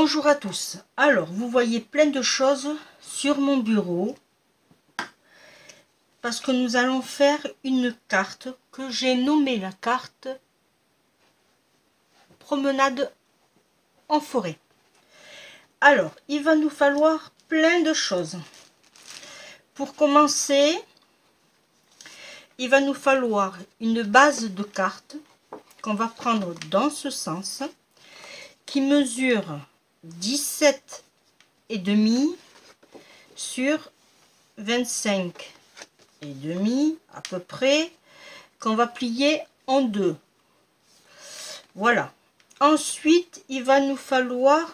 Bonjour à tous. Alors, vous voyez plein de choses sur mon bureau parce que nous allons faire une carte que j'ai nommée la carte promenade en forêt. Alors, il va nous falloir plein de choses. Pour commencer, il va nous falloir une base de carte qu'on va prendre dans ce sens qui mesure 17,5 sur 25,5 à peu près, qu'on va plier en deux. Voilà. Ensuite, il va nous falloir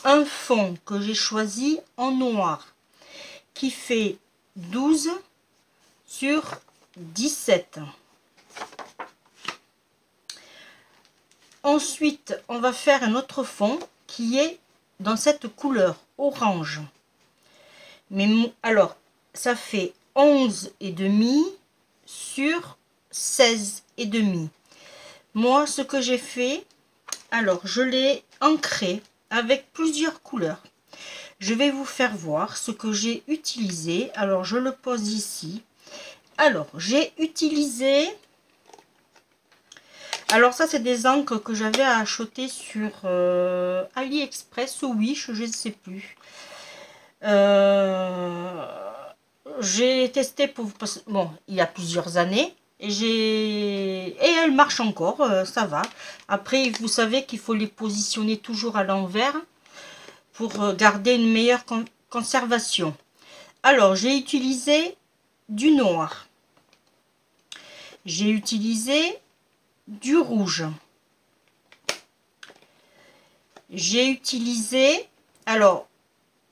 un fond que j'ai choisi en noir qui fait 12 sur 17. Ensuite, on va faire un autre fond qui est dans cette couleur orange. Mais alors, ça fait 11,5 sur 16,5. Moi, ce que j'ai fait, alors je l'ai ancré avec plusieurs couleurs. Je vais vous faire voir ce que j'ai utilisé. Alors, je le pose ici. Alors, j'ai utilisé... Alors, ça, c'est des encres que j'avais acheté sur AliExpress ou Wish, je ne sais plus. J'ai testé pour... Bon, il y a plusieurs années. Et elle marche encore, ça va. Après, vous savez qu'il faut les positionner toujours à l'envers pour garder une meilleure conservation. Alors, j'ai utilisé du noir. J'ai utilisé du rouge. J'ai utilisé... Alors,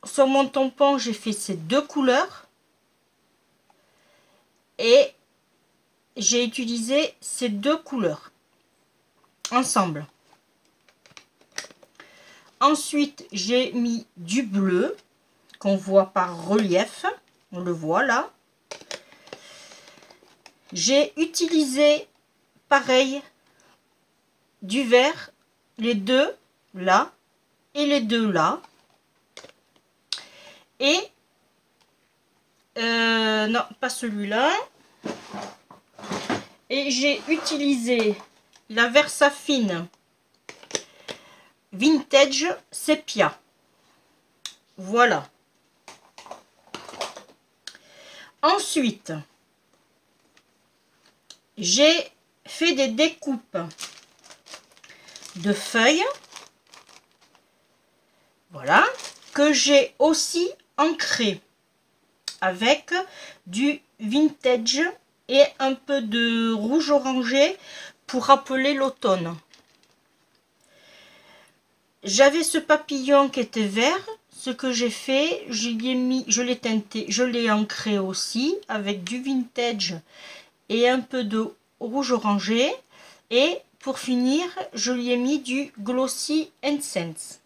sur mon tampon, j'ai fait ces deux couleurs. Et j'ai utilisé ces deux couleurs ensemble. Ensuite, j'ai mis du bleu qu'on voit par relief. On le voit là. J'ai utilisé pareil du vert, les deux là et les deux là. Et non, pas celui-là. Et j'ai utilisé la Versafine Vintage Sepia. Voilà. Ensuite, j'ai fait des découpes de feuilles. Voilà. Que j'ai aussi ancré avec du vintage et un peu de rouge orangé pour rappeler l'automne. J'avais ce papillon qui était vert. Ce que j'ai fait, je l'ai teinté, je l'ai ancré aussi avec du vintage et un peu de rouge orangé. Et pour finir, je lui ai mis du Glossy Incense.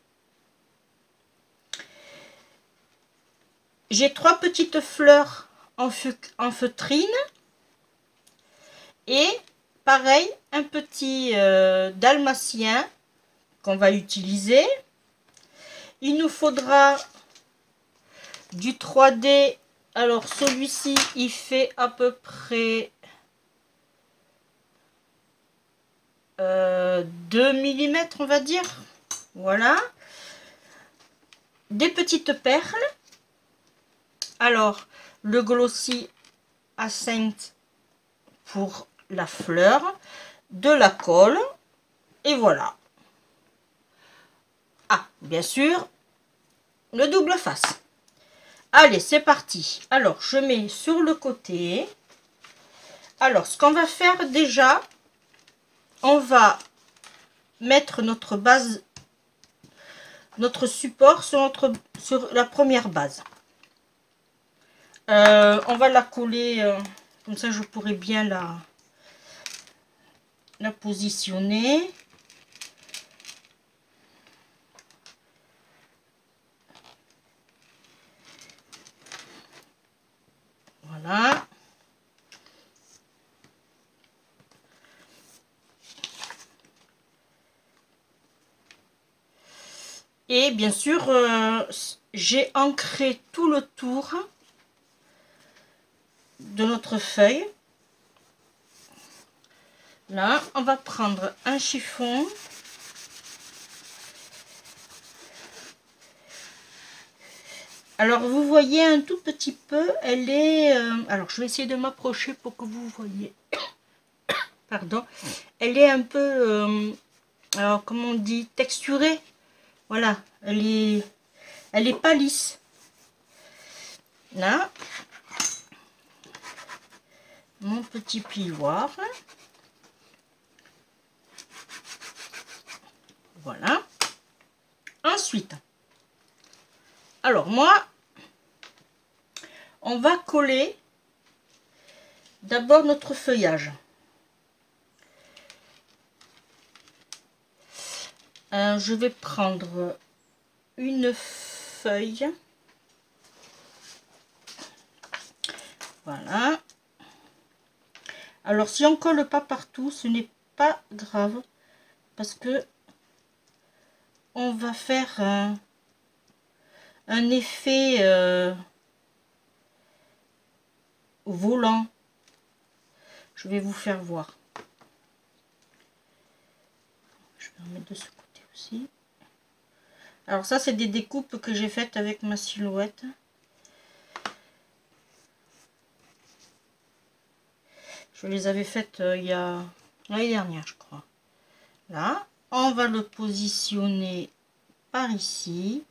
J'ai 3 petites fleurs en feutrine. Et pareil, un petit dalmatien qu'on va utiliser. Il nous faudra du 3D. Alors celui-ci, il fait à peu près 2 mm, on va dire. Voilà. Des petites perles. Alors, le Glossy Accent pour la fleur, de la colle, et voilà. Ah, bien sûr, le double face. Allez, c'est parti. Alors, je mets sur le côté. Alors, ce qu'on va faire déjà, on va mettre notre base, notre support sur la première base. On va la coller, comme ça je pourrai bien la positionner. Voilà. Et bien sûr, j'ai ancré tout le tour de notre feuille. Là, on va prendre un chiffon. Alors, vous voyez un tout petit peu, elle est... alors, je vais essayer de m'approcher pour que vous voyez. Pardon. Elle est un peu... alors, comment on dit? Texturée. Voilà. Elle est pas lisse. Là. Mon petit plioir. Voilà. Ensuite, alors moi, on va coller d'abord notre feuillage. Je vais prendre une feuille. Voilà. Alors si on colle pas partout, ce n'est pas grave parce que on va faire un effet volant. Je vais vous faire voir. Je vais en mettre de ce côté aussi. Alors ça, c'est des découpes que j'ai faites avec ma silhouette. Je les avais faites il y a l'année dernière, je crois. Là, on va le positionner par ici.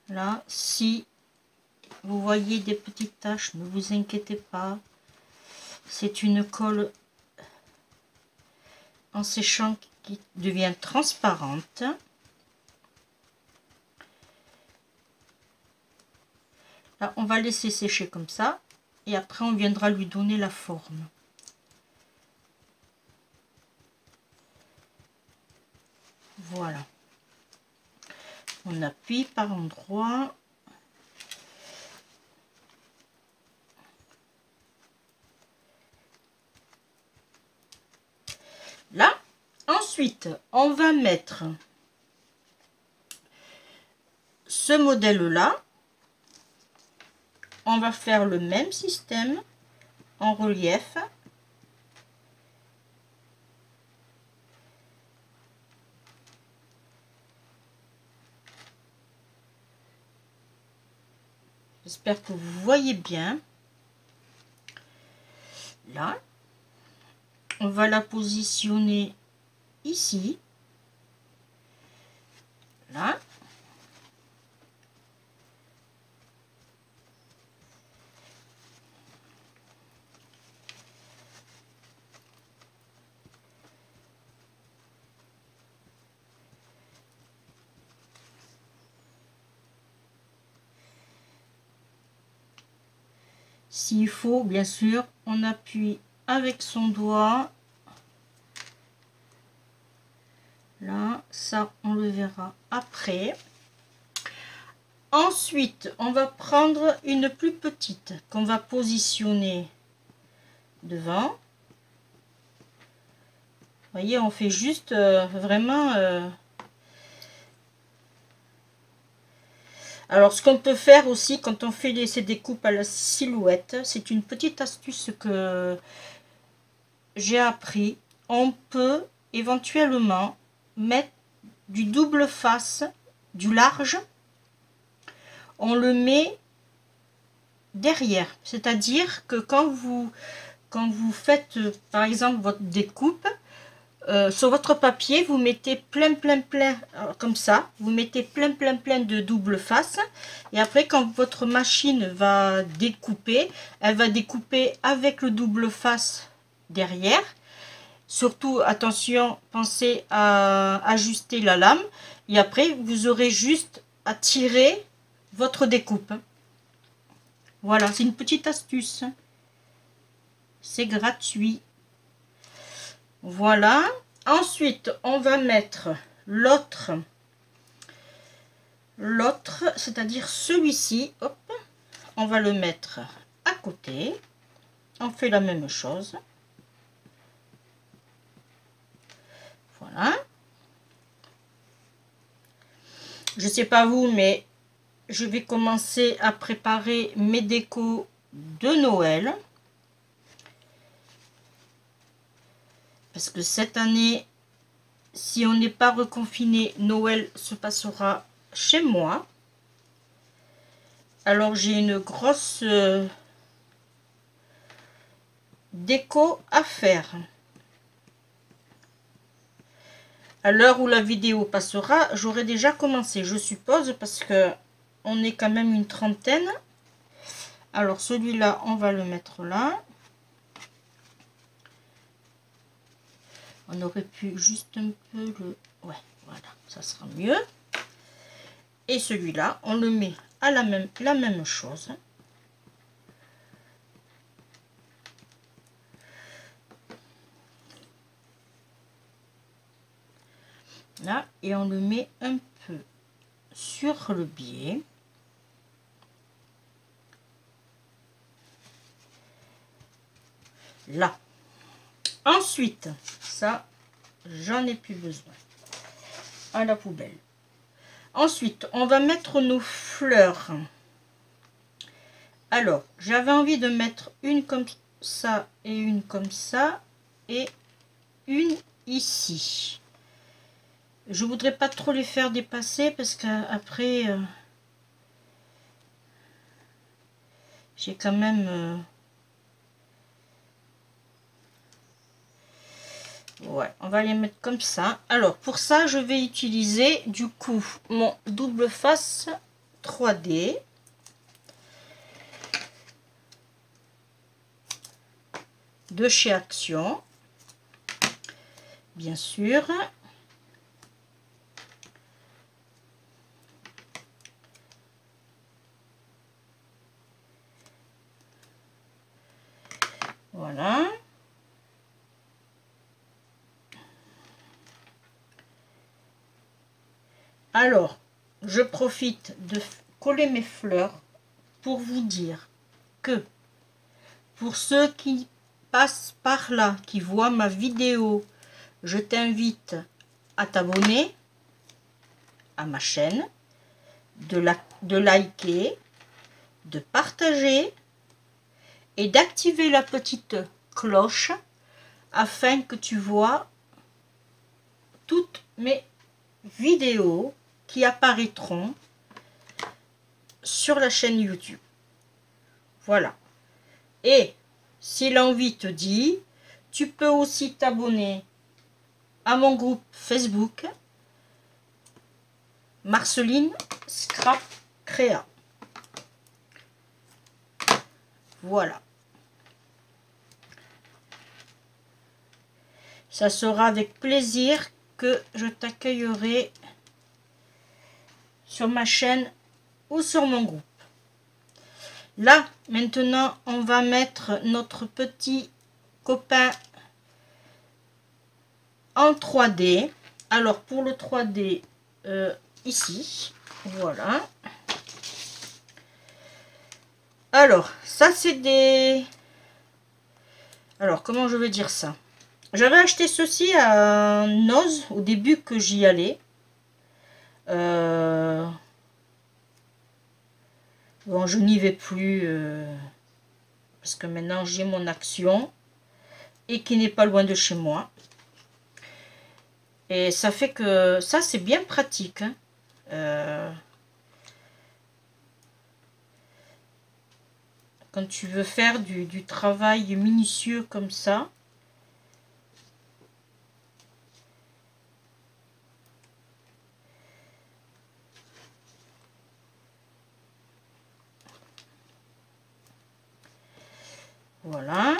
Là, si vous voyez des petites taches, ne vous inquiétez pas. C'est une colle en séchant qui devient transparente. Là, on va laisser sécher comme ça. Et après, on viendra lui donner la forme. Voilà. On appuie par endroits. Là, ensuite, on va mettre ce modèle-là. On va faire le même système en relief. J'espère que vous voyez bien. Là, on va la positionner ici. Là. S'il faut, bien sûr, on appuie avec son doigt. Là, ça, on le verra après. Ensuite, on va prendre une plus petite qu'on va positionner devant. Vous voyez, on fait juste vraiment... Alors, ce qu'on peut faire aussi quand on fait ces découpes à la silhouette, c'est une petite astuce que j'ai appris. On peut éventuellement mettre du double face, du large. On le met derrière. C'est-à-dire que quand vous faites, par exemple, votre découpe, sur votre papier, vous mettez plein, comme ça, vous mettez plein de double face. Et après, quand votre machine va découper, elle va découper avec le double face derrière. Surtout, attention, pensez à ajuster la lame. Et après, vous aurez juste à tirer votre découpe. Voilà, c'est une petite astuce. C'est gratuit. Voilà. Ensuite, on va mettre l'autre, c'est-à-dire celui-ci. Hop, on va le mettre à côté. On fait la même chose. Voilà. Je sais pas vous, mais je vais commencer à préparer mes décos de Noël. Parce que cette année, si on n'est pas reconfiné, Noël se passera chez moi. Alors j'ai une grosse déco à faire. À l'heure où la vidéo passera, j'aurai déjà commencé, je suppose, parce que on est quand même une trentaine. Alors celui-là, on va le mettre là. On aurait pu juste un peu le... Ouais, voilà, ça sera mieux. Et celui-là, on le met à la même chose. Là, et on le met un peu sur le biais. Là. Ensuite, ça, j'en ai plus besoin. À la poubelle. Ensuite, on va mettre nos fleurs. Alors, j'avais envie de mettre une comme ça et une comme ça et une ici. Je voudrais pas trop les faire dépasser parce qu'après, j'ai quand même... Ouais, on va les mettre comme ça. Alors, pour ça, je vais utiliser du coup mon double face 3D. De chez Action. Bien sûr. Voilà. Alors, je profite de coller mes fleurs pour vous dire que pour ceux qui passent par là, qui voient ma vidéo, je t'invite à t'abonner à ma chaîne, de liker, de partager et d'activer la petite cloche afin que tu vois toutes mes vidéos qui apparaîtront sur la chaîne YouTube. Voilà. Et si l'envie te dit, tu peux aussi t'abonner à mon groupe Facebook Marceline Scrap Créa. Voilà. Ça sera avec plaisir que je t'accueillerai sur ma chaîne ou sur mon groupe. Là, maintenant, on va mettre notre petit copain en 3D. Alors, pour le 3D, ici, voilà. Alors, ça, c'est des... Alors, comment je vais dire ça? J'avais acheté ceci à Noz au début que j'y allais. Bon, je n'y vais plus parce que maintenant j'ai mon Action et qui n'est pas loin de chez moi. Et ça fait que ça, c'est bien pratique. Hein. Quand tu veux faire du travail minutieux comme ça. Voilà.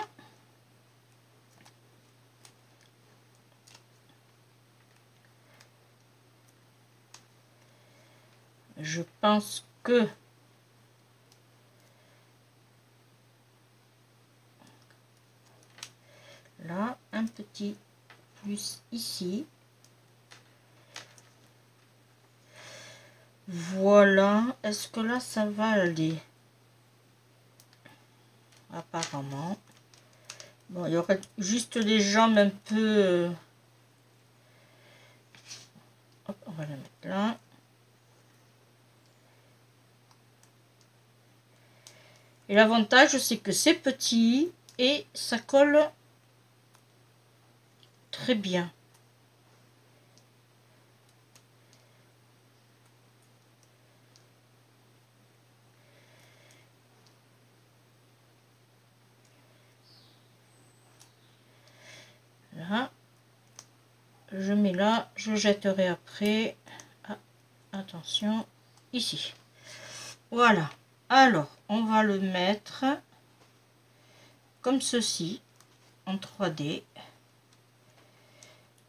Je pense que là, un petit plus ici. Voilà. Est-ce que là, ça va aller? Apparemment. Bon, il y aurait juste les jambes un peu... Hop, on va la mettre là. Et l'avantage, c'est que c'est petit et ça colle très bien. Là, je mets là, je jetterai après. Ah, attention, ici. Voilà. Alors, on va le mettre comme ceci, en 3D.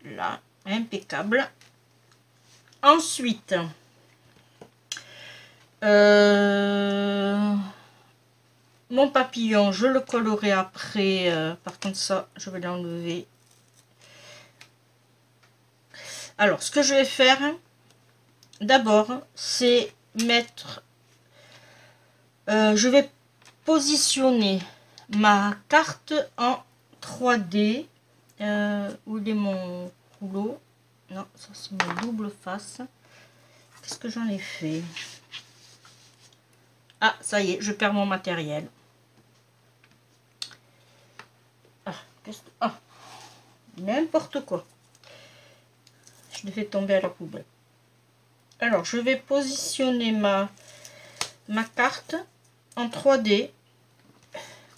Là, impeccable. Ensuite, mon papillon, je le collerai après. Par contre, ça, je vais l'enlever. Alors, ce que je vais faire, d'abord, c'est mettre... je vais positionner ma carte en 3D. Où est mon rouleau? Non, ça c'est mon double face. Qu'est-ce que j'en ai fait? Ah, ça y est, je perds mon matériel. Ah, n'importe quoi. Je l'ai fait tomber à la poubelle. Alors, je vais positionner ma carte en 3D.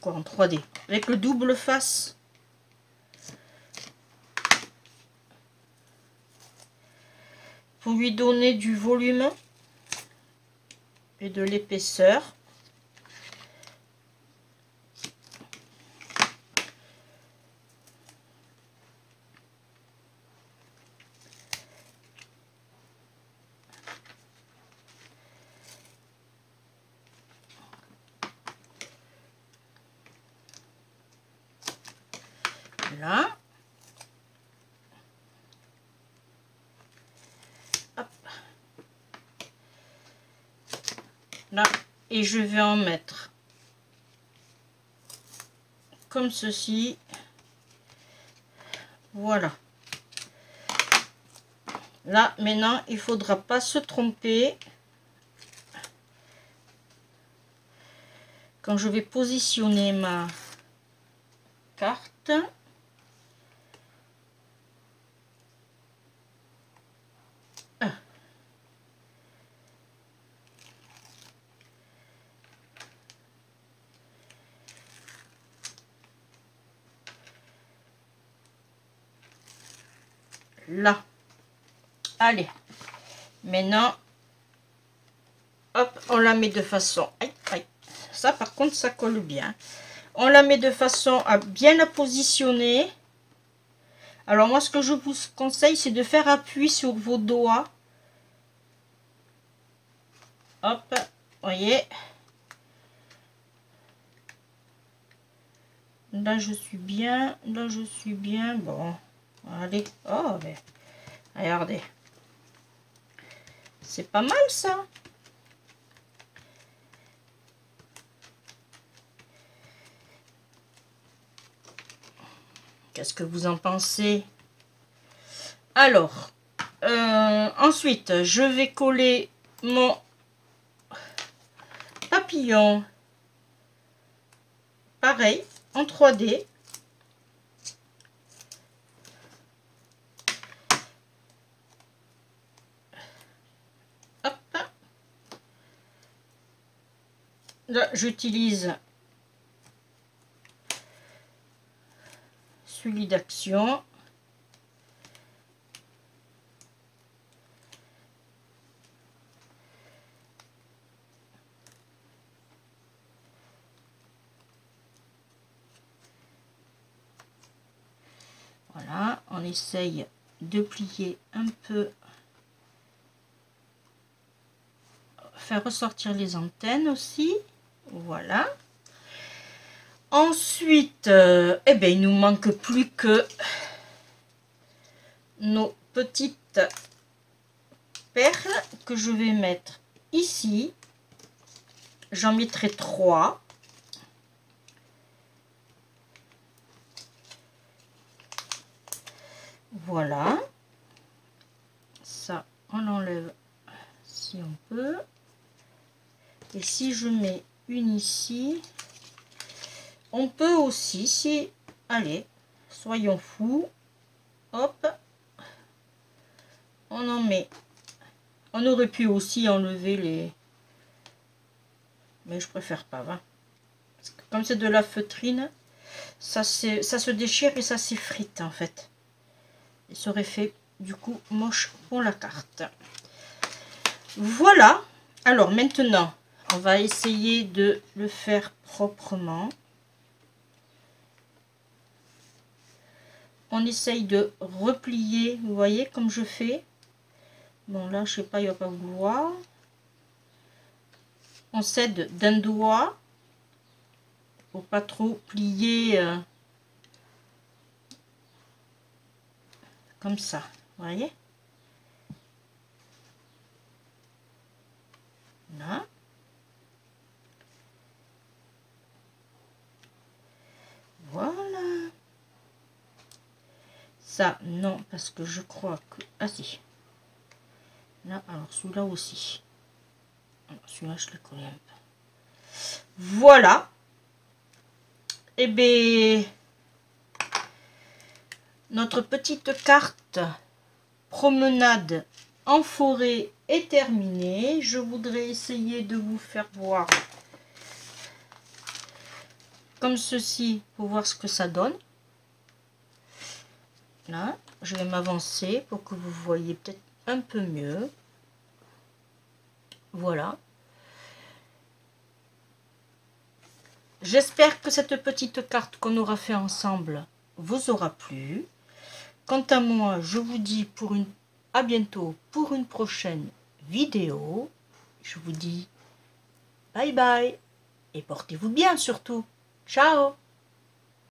Quoi, en 3D? Avec le double face. Pour lui donner du volume et de l'épaisseur. Là. Hop. Là. Et je vais en mettre comme ceci. Voilà. Là, maintenant, il ne faudra pas se tromper. Quand je vais positionner ma carte. Là. Allez. Maintenant, hop, on la met de façon... Aïe, aïe. Ça, par contre, ça colle bien. On la met de façon à bien la positionner. Alors, moi, ce que je vous conseille, c'est de faire appui sur vos doigts. Hop, voyez. Là, je suis bien. Là, je suis bien. Bon, allez. Oh, mais regardez. C'est pas mal, ça. Qu'est-ce que vous en pensez? Alors, ensuite, je vais coller mon papillon. Pareil, en 3D. Hop. Là, j'utilise celui d'action. Voilà, on essaye de plier un peu, faire ressortir les antennes aussi. Voilà. Ensuite, eh ben, il nous manque plus que nos petites perles que je vais mettre ici. J'en mettrai 3. Voilà. Ça, on enlève si on peut. Et si je mets une ici. On peut aussi, si, allez, soyons fous, hop, on en met. On aurait pu aussi enlever les... Mais je préfère pas, hein. Parce que comme c'est de la feutrine, ça se déchire et ça s'effrite en fait. Et ça aurait fait du coup moche pour la carte. Voilà. Alors maintenant, on va essayer de le faire proprement. On essaye de replier, vous voyez comme je fais. Bon là, je sais pas, il va pas vouloir. On s'aide d'un doigt pour pas trop plier comme ça, vous voyez. Là. Voilà. Ça, non, parce que je crois que... Ah si. Là, alors celui-là aussi. Celui-là, je le connais un peu. Voilà. Et bien, notre petite carte promenade en forêt est terminée. Je voudrais essayer de vous faire voir comme ceci pour voir ce que ça donne. Là, je vais m'avancer pour que vous voyez peut-être un peu mieux. Voilà. J'espère que cette petite carte qu'on aura fait ensemble vous aura plu. Quant à moi, je vous dis à bientôt pour une prochaine vidéo. Je vous dis bye bye et portez-vous bien surtout. Ciao!